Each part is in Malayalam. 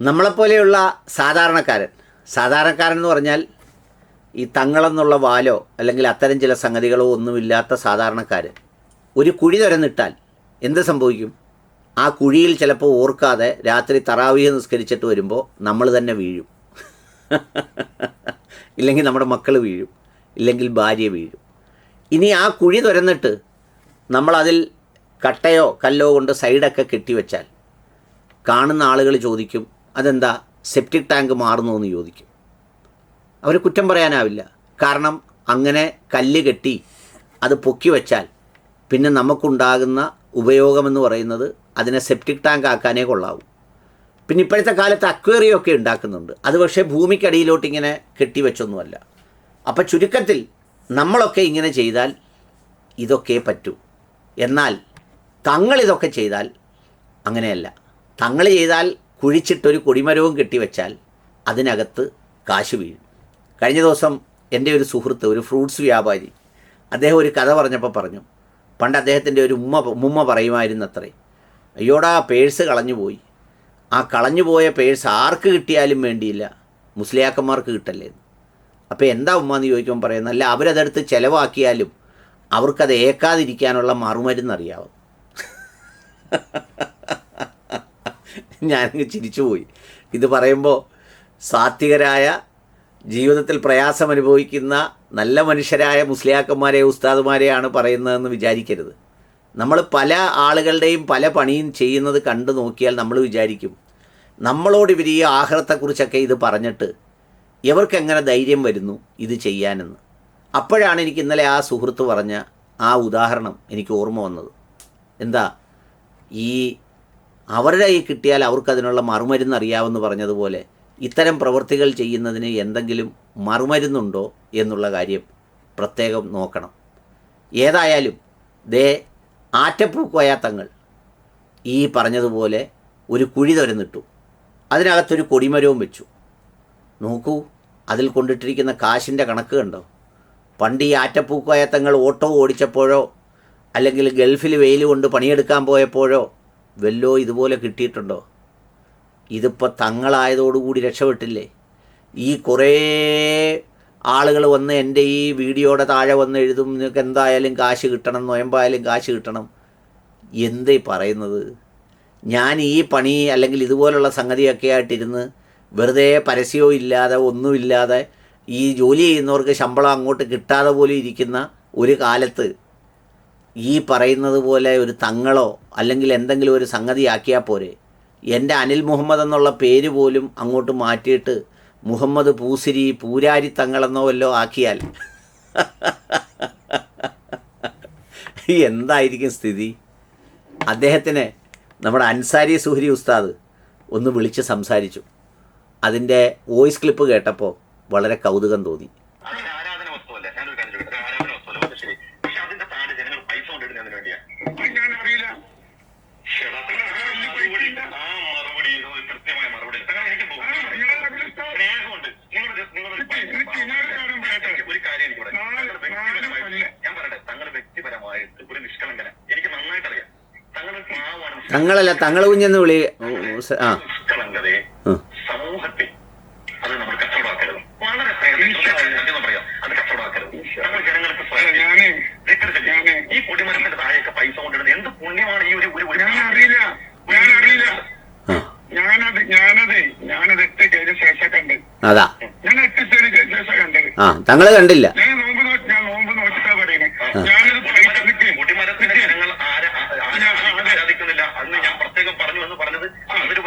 നമ്മളെപ്പോലെയുള്ള സാധാരണക്കാരൻ എന്ന് പറഞ്ഞാൽ ഈ തങ്ങളെന്നുള്ള വാലോ അല്ലെങ്കിൽ അത്തരം ചില സംഗതികളോ ഒന്നുമില്ലാത്ത സാധാരണക്കാർ ഒരു കുഴി തുരന്നിട്ടാൽ എന്ത് സംഭവിക്കും? ആ കുഴിയിൽ ചിലപ്പോൾ ഓർക്കാതെ രാത്രി തറാവീഹ് നിസ്കരിച്ചിട്ട് വരുമ്പോൾ നമ്മൾ തന്നെ വീഴും. ഇല്ലെങ്കിൽ നമ്മുടെ മക്കൾ വീഴും, ഇല്ലെങ്കിൽ ഭാര്യ വീഴും. ഇനി ആ കുഴി തുരന്നിട്ട് നമ്മളതിൽ കട്ടയോ കല്ലോ കൊണ്ട് സൈഡൊക്കെ കെട്ടിവെച്ചാൽ കാണുന്ന ആളുകൾ ചോദിക്കും, അതെന്താ സെപ്റ്റിക് ടാങ്ക് മാറുന്നു എന്ന് ചോദിക്കും. അവർ കുറ്റം പറയാനാവില്ല. കാരണം അങ്ങനെ കല്ല് കെട്ടി അത് പൊക്കി വച്ചാൽ പിന്നെ നമുക്കുണ്ടാകുന്ന ഉപയോഗമെന്ന് പറയുന്നത് അതിനെ സെപ്റ്റിക് ടാങ്ക് ആക്കാനേ കൊള്ളാവൂ. പിന്നെ ഇപ്പോഴത്തെ കാലത്ത് അക്വേറിയമൊക്കെ ഉണ്ടാക്കുന്നുണ്ട്. അത് പക്ഷേ ഭൂമിക്കടിയിലോട്ട് ഇങ്ങനെ കെട്ടിവെച്ചൊന്നുമല്ല. അപ്പം ചുരുക്കത്തിൽ നമ്മളൊക്കെ ഇങ്ങനെ ചെയ്താൽ ഇതൊക്കെ പറ്റൂ. എന്നാൽ തങ്ങളിതൊക്കെ ചെയ്താൽ അങ്ങനെയല്ല. തങ്ങൾ ചെയ്താൽ കുഴിച്ചിട്ടൊരു കൊടിമരവും കെട്ടിവെച്ചാൽ അതിനകത്ത് കാശ് വീഴും. കഴിഞ്ഞ ദിവസം എൻ്റെ ഒരു സുഹൃത്ത്, ഒരു ഫ്രൂട്ട്സ് വ്യാപാരി, അദ്ദേഹം ഒരു കഥ പറഞ്ഞപ്പോൾ പറഞ്ഞു, പണ്ട് അദ്ദേഹത്തിൻ്റെ ഒരു ഉമ്മ പറയുമായിരുന്നത്രേ, അയ്യോടാ പേഴ്സ് കളഞ്ഞുപോയി. ആ കളഞ്ഞുപോയ പേഴ്സ് ആർക്ക് കിട്ടിയാലും വേണ്ടിയില്ല, മുസ്ലിയാക്കന്മാർക്ക് കിട്ടല്ലേ. അപ്പോൾ എന്താ ഉമ്മ എന്ന് ചോദിക്കുമ്പോൾ പറയുന്നത്, അല്ല അവരതെടുത്ത് ചിലവാക്കിയാലും അവർക്കത് ഏക്കാതിരിക്കാനുള്ള മറുമരുന്നറിയാവും. ഞാനങ്ങ് ചിരിച്ചുപോയി. ഇത് പറയുമ്പോൾ സാത്വികരായ, ജീവിതത്തിൽ പ്രയാസം അനുഭവിക്കുന്ന നല്ല മനുഷ്യരായ മുസ്ലിയാക്കന്മാരെ, ഉസ്താദുമാരെയാണ് പറയുന്നതെന്ന് വിചാരിക്കരുത്. നമ്മൾ പല ആളുകളുടെയും പല പണിയും ചെയ്യുന്നത് കണ്ടു നോക്കിയാൽ നമ്മൾ വിചാരിക്കും, നമ്മളോട് ഇവർ ഈ ആഖിറത്തെക്കുറിച്ചൊക്കെ ഇത് പറഞ്ഞിട്ട് ഇവർക്കെങ്ങനെ ധൈര്യം വരുന്നു ഇത് ചെയ്യാനെന്ന്. അപ്പോഴാണ് എനിക്ക് ഇന്നലെ ആ സുഹൃത്ത് പറഞ്ഞ ആ ഉദാഹരണം എനിക്ക് ഓർമ്മ വന്നത്. എന്താ, ഈ അവരുടെ കയ്യിൽ കിട്ടിയാൽ അവർക്കതിനുള്ള മറുമരുന്ന് അറിയാമെന്ന് പറഞ്ഞതുപോലെ ഇത്തരം പ്രവൃത്തികൾ ചെയ്യുന്നതിന് എന്തെങ്കിലും മറുമരുന്നുണ്ടോ എന്നുള്ള കാര്യം പ്രത്യേകം നോക്കണം. ഏതായാലും ആറ്റപ്പൂക്കോയ തങ്ങൾ ഈ പറഞ്ഞതുപോലെ ഒരു കുഴി തുരന്നിട്ടു, അതിനകത്തൊരു കൊടിമരവും വെച്ചു. നോക്കൂ, അതിൽ കൊണ്ടിട്ടിരിക്കുന്ന കാശിൻ്റെ കണക്ക് കണ്ടോ? പണ്ട് ഈ ആറ്റപ്പൂക്കോയ തങ്ങൾ ഓട്ടോ ഓടിച്ചപ്പോഴോ അല്ലെങ്കിൽ ഗൾഫിൽ വെയിൽ കൊണ്ട് പണിയെടുക്കാൻ പോയപ്പോഴോ വല്ലോ ഇതുപോലെ കിട്ടിയിട്ടുണ്ടോ? ഇതിപ്പോൾ തങ്ങളായതോടുകൂടി രക്ഷപ്പെട്ടില്ലേ. ഈ കുറേ ആളുകൾ വന്ന് എൻ്റെ ഈ വീഡിയോയുടെ താഴെ വന്ന് എഴുതും, നിങ്ങൾക്ക് എന്തായാലും കാശ് കിട്ടണം, നൊയമ്പായാലും കാശ് കിട്ടണം. എന്തേ പറയുന്നത്? ഞാൻ ഈ പണി അല്ലെങ്കിൽ ഇതുപോലുള്ള സംഗതിയൊക്കെ ആയിട്ടിരുന്ന് വെറുതെ പരസ്യവും ഇല്ലാതെ ഒന്നുമില്ലാതെ ഈ ജോലി ചെയ്യുന്നവർക്ക് ശമ്പളം അങ്ങോട്ട് കിട്ടാതെ പോലും ഇരിക്കുന്ന ഒരു കാലത്ത് ഈ പറയുന്നത് പോലെ ഒരു തങ്ങളോ അല്ലെങ്കിൽ എന്തെങ്കിലും ഒരു സംഗതി ആക്കിയാൽ പോരെ. എൻ്റെ അനിൽ മുഹമ്മദ് എന്നുള്ള പേര് പോലും അങ്ങോട്ട് മാറ്റിയിട്ട് മുഹമ്മദ് പൂസിരി പൂരാരി തങ്ങളെന്നോ വല്ലോ ആക്കിയാൽ എന്തായിരിക്കും സ്ഥിതി? അദ്ദേഹത്തിന് നമ്മുടെ അൻസാരി സുഹരി ഉസ്താദ് ഒന്ന് വിളിച്ച് സംസാരിച്ചു. അതിൻ്റെ വോയിസ് ക്ലിപ്പ് കേട്ടപ്പോൾ വളരെ കൗതുകം തോന്നി. തങ്ങളല്ല, തങ്ങൾ കുഞ്ഞെന്ന് വിളി. സമൂഹത്തെ അത് നമ്മൾ കച്ചവടമാക്കരുത്. വളരെ അത് കച്ചവടമാക്കരുത്. നമ്മൾ ജനങ്ങൾക്ക് ഈ കൊടിമരത്തിന്റെ താഴെയൊക്കെ പൈസ കൊണ്ടിടുന്നത് എന്ത് പുണ്യമാണ്. ഈ ഒരു ഞാനത് 8 കഴിഞ്ഞ ശേഷം കണ്ട്. അതാ ഞാൻ 8 ശേഷം കണ്ടത്. തങ്ങള് കണ്ടില്ല. ഞാൻ നോമ്പ് നോക്കിട്ടാ പറയുന്നത്. ഞാനത് കൊടിമരത്തിന്റെ ജനങ്ങൾ ആരാധിക്കുന്നില്ല അന്ന് ഞാൻ പ്രത്യേകം പറഞ്ഞു എന്ന് പറഞ്ഞത് അതൊരു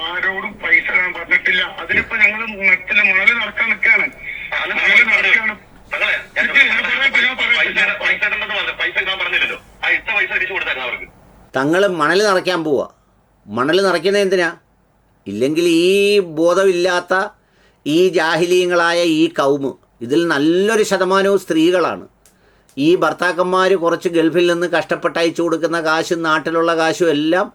ആരോടും പൈസ ഞാൻ പറഞ്ഞിട്ടില്ല. അതിനിപ്പോ ഞങ്ങൾ മറ്റുള്ള മണല് നടക്കാൻ നിൽക്കാണ്. തങ്ങൾ മണൽ നിറയ്ക്കാൻ പോവാ. മണൽ നിറയ്ക്കുന്നത് എന്തിനാ? ഇല്ലെങ്കിൽ ഈ ബോധമില്ലാത്ത ഈ ജാഹിലീങ്ങളായ ഈ കൗമ്, ഇതിൽ നല്ലൊരു ശതമാനവും സ്ത്രീകളാണ്. ഈ ഭർത്താക്കന്മാർ കുറച്ച് ഗൾഫിൽ നിന്ന് കഷ്ടപ്പെട്ട് അയച്ചു കൊടുക്കുന്ന കാശും നാട്ടിലുള്ള കാശും എല്ലാം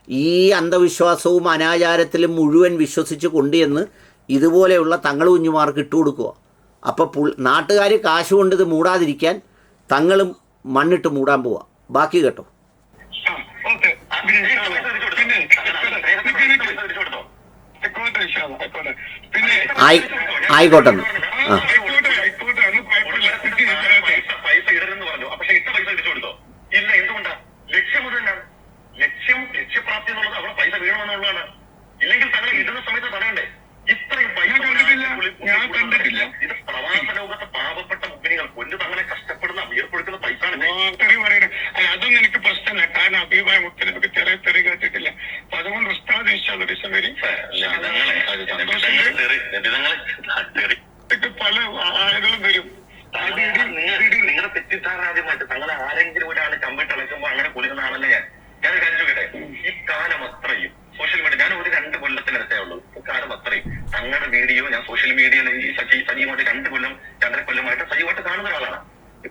ഈ അന്ധവിശ്വാസവും അനാചാരത്തിലും മുഴുവൻ വിശ്വസിച്ച് കൊണ്ടുവന്ന് ഇതുപോലെയുള്ള തങ്ങൾ കുഞ്ഞുമാർക്ക് ഇട്ടുകൊടുക്കുക. അപ്പോൾ നാട്ടുകാർ കാശ് കൊണ്ട് ഇത് മൂടാതിരിക്കാൻ തങ്ങളും മണ്ണിട്ട് മൂടാൻ പോവുക. ബാക്കി കേട്ടോ. ഓക്കെ പിന്നെ ആയിക്കോട്ടെന്ന്. ആ പൈസ ഇടരുന്ന് പറഞ്ഞു. പക്ഷെ ഇട്ട പൈസ തിരിച്ചു കൊടുത്തോ? ഇല്ല. എന്തുകൊണ്ടാ? ലക്ഷ്യം അത് തന്നെയാണ്. ലക്ഷ്യപ്രാപ്തി എന്നുള്ളത് അവിടെ പൈസ വീഴണമെന്നുള്ളതാണ്. ഇല്ലെങ്കിൽ തങ്ങൾ ഇടുന്ന സമയത്ത് തടയണ്ടേ? ഇത്രയും പൈസ ഞാൻ കണ്ടിട്ടില്ല. ഇത് പ്രവാസ ലോകത്തെ പാവപ്പെട്ട മുഗ്നികൾ കൊല്ലു തങ്ങളെ കഷ്ടപ്പെടുന്ന വീർപ്പൊഴുക്കുന്ന പൈസ പറയണേ. അതൊന്നും എനിക്ക് പ്രശ്നമല്ല. കാരണം അഭിപ്രായ മുത്തലൊക്കെ ചെറിയ തെറി കേട്ടിട്ടില്ല. അപ്പൊ അതുകൊണ്ട് ഉസ്താദ് ഇൻഷാ വരി പല ആളുകളും വരും. നിങ്ങളുടെ തെറ്റിദ്ധാരണാദ്യമായിട്ട് തങ്ങളെ ആരെങ്കിലും ഒരാൾ കമ്പിട്ട് അളക്കുമ്പോൾ അങ്ങനെ കുളിക്കുന്ന ആളല്ലേ ഞാൻ കാര്യം ചോദിക്കട്ടെ? ഈ കാലം അത്രയും സോഷ്യൽ മീഡിയ ഞാൻ ഒരു 2 കൊല്ലത്തിനടുത്തേ ഉള്ളൂ. ഈ കാലം അത്രയും തങ്ങളുടെ വീഡിയോ ഞാൻ സോഷ്യൽ മീഡിയയിൽ ഈ സജീവമായിട്ട് 2 കൊല്ലം 2.5 കൊല്ലമായിട്ട് സജീവമായിട്ട് കാണുന്ന ഒരാളാണ്.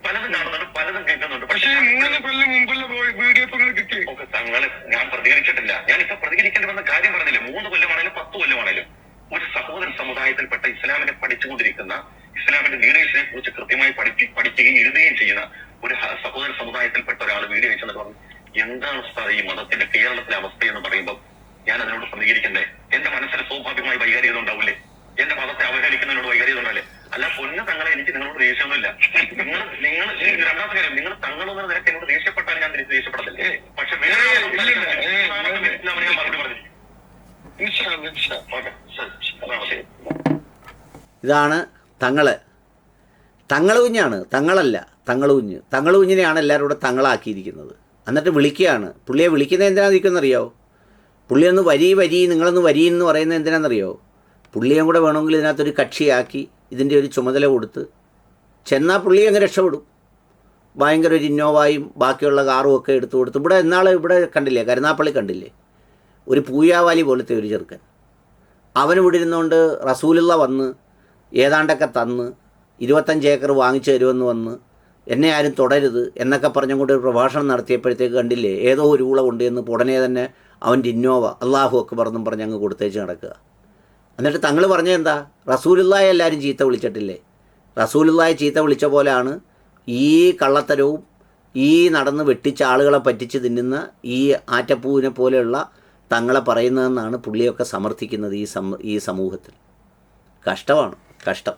പലതും കാണുന്നുണ്ട്, പലതും കേൾക്കുന്നുണ്ട്. പക്ഷേ 3 കൊല്ലം മുമ്പുള്ള വീഡിയോ കിട്ടി. തങ്ങള് ഞാൻ പ്രതികരിച്ചിട്ടില്ല. ഞാനിപ്പോ പ്രതികരിക്കേണ്ടി വന്ന കാര്യം പറഞ്ഞില്ലേ? 3 കൊല്ലമാണേലും 10 കൊല്ലമാണേലും ഒരു സഹോദര സമുദായത്തിൽപ്പെട്ട ഇസ്ലാമിനെ പഠിച്ചുകൊണ്ടിരിക്കുന്ന, ഇസ്ലാമിന്റെ ലീഡേഴ്സിനെ കുറിച്ച് കൃത്യമായി പഠിക്കുകയും എഴുതുകയും ചെയ്യുന്ന ഒരു സഹോദര സമുദായത്തിൽപ്പെട്ട ഒരാൾ വീഡിയോ അയച്ചെന്ന് പറഞ്ഞു. എന്താണ് ഉസ്താദ് ഈ മതത്തിന്റെ കേരളത്തിലെ അവസ്ഥ എന്ന് പറയുമ്പോൾ ഞാൻ അതിനോട് പ്രതികരിക്കണ്ടേ? എന്റെ മനസ്സിൽ സ്വാഭാവികമായി വൈകാരികത ഉണ്ടാവില്ലേ? എന്റെ മതത്തെ അവഹേളിക്കുന്നതിനോട് വൈകാരികത ഉണ്ടാവില്ലേ? അല്ല പൊന്നു തങ്ങളെ, എനിക്ക് നിങ്ങളോട് ദേഷ്യമൊന്നുമില്ല. നിങ്ങൾ രണ്ടാമത്തെ കാര്യം, നിങ്ങൾ തങ്ങളെന്ന നിരക്ക് എന്നോട് ദേഷ്യപ്പെട്ടാൽ ഞാൻ തിരിച്ച് ദേഷ്യപ്പെടത്തില്ലേ? പക്ഷെ വേറെ ഞാൻ മറുപടി പറഞ്ഞു. ഇതാണ് തങ്ങൾ കുഞ്ഞാണ്, തങ്ങളല്ല തങ്ങൾ കുഞ്ഞ്. തങ്ങൾ കുഞ്ഞിനെയാണ് എല്ലാവരും കൂടെ തങ്ങളാക്കിയിരിക്കുന്നത്. എന്നിട്ട് വിളിക്കുകയാണ്. പുള്ളിയെ വിളിക്കുന്നത് എന്തിനാണെന്നറിയാമോ? പുള്ളിയൊന്ന് വരി നിങ്ങളൊന്ന് വരി എന്ന് പറയുന്നത് എന്തിനാണെന്നറിയോ? പുള്ളിയും കൂടെ വേണമെങ്കിൽ ഇതിനകത്തൊരു കക്ഷിയാക്കി ഇതിൻ്റെ ഒരു ചുമതല കൊടുത്ത് ചെന്നാൽ പുള്ളി അങ്ങ് രക്ഷപ്പെടും. ഭയങ്കര ഒരു ഇന്നോവയും ബാക്കിയുള്ള കാറും ഒക്കെ എടുത്തു കൊടുത്ത്. ഇവിടെ കണ്ടില്ലേ, കരുനാപ്പള്ളി കണ്ടില്ലേ, ഒരു പൂയാവാലി പോലത്തെ ഒരു ചെറുക്കൻ. അവന് ഇവിടെ ഇരുന്നുകൊണ്ട് റസൂലുള്ള വന്ന് ഏതാണ്ടൊക്കെ തന്ന് 25 ഏക്കർ വാങ്ങിച്ചു തരുമെന്ന് വന്ന് എന്നെ ആരും തുടരുത് എന്നൊക്കെ പറഞ്ഞുകൊണ്ട് ഒരു പ്രഭാഷണം നടത്തിയപ്പോഴത്തേക്ക് കണ്ടില്ലേ, ഏതോ ഒരു ഊള കൊണ്ട് എന്ന് ഉടനെ തന്നെ അവൻ്റെ ഇന്നോവ അള്ളാഹു അക്ബർ എന്നും പറഞ്ഞ് അങ്ങ് കൊടുത്തേച്ച് നടക്കുക. എന്നിട്ട് തങ്ങൾ പറഞ്ഞത് എന്താ? റസൂലുള്ളായെ എല്ലാവരും ചീത്ത വിളിച്ചിട്ടില്ലേ? റസൂലുള്ളായെ ചീത്ത വിളിച്ച പോലെയാണ് ഈ കള്ളത്തരവും ഈ നടന്ന് വെട്ടിച്ച ആളുകളെ പറ്റിച്ച് തിന്നുന്ന ഈ ആറ്റപ്പൂവിനെ പോലെയുള്ള തങ്ങളെ പറയുന്നതെന്നാണ് പുള്ളിയൊക്കെ സമർത്ഥിക്കുന്നത് ഈ സമൂഹത്തിൽ. കഷ്ടമാണ്, കഷ്ടം.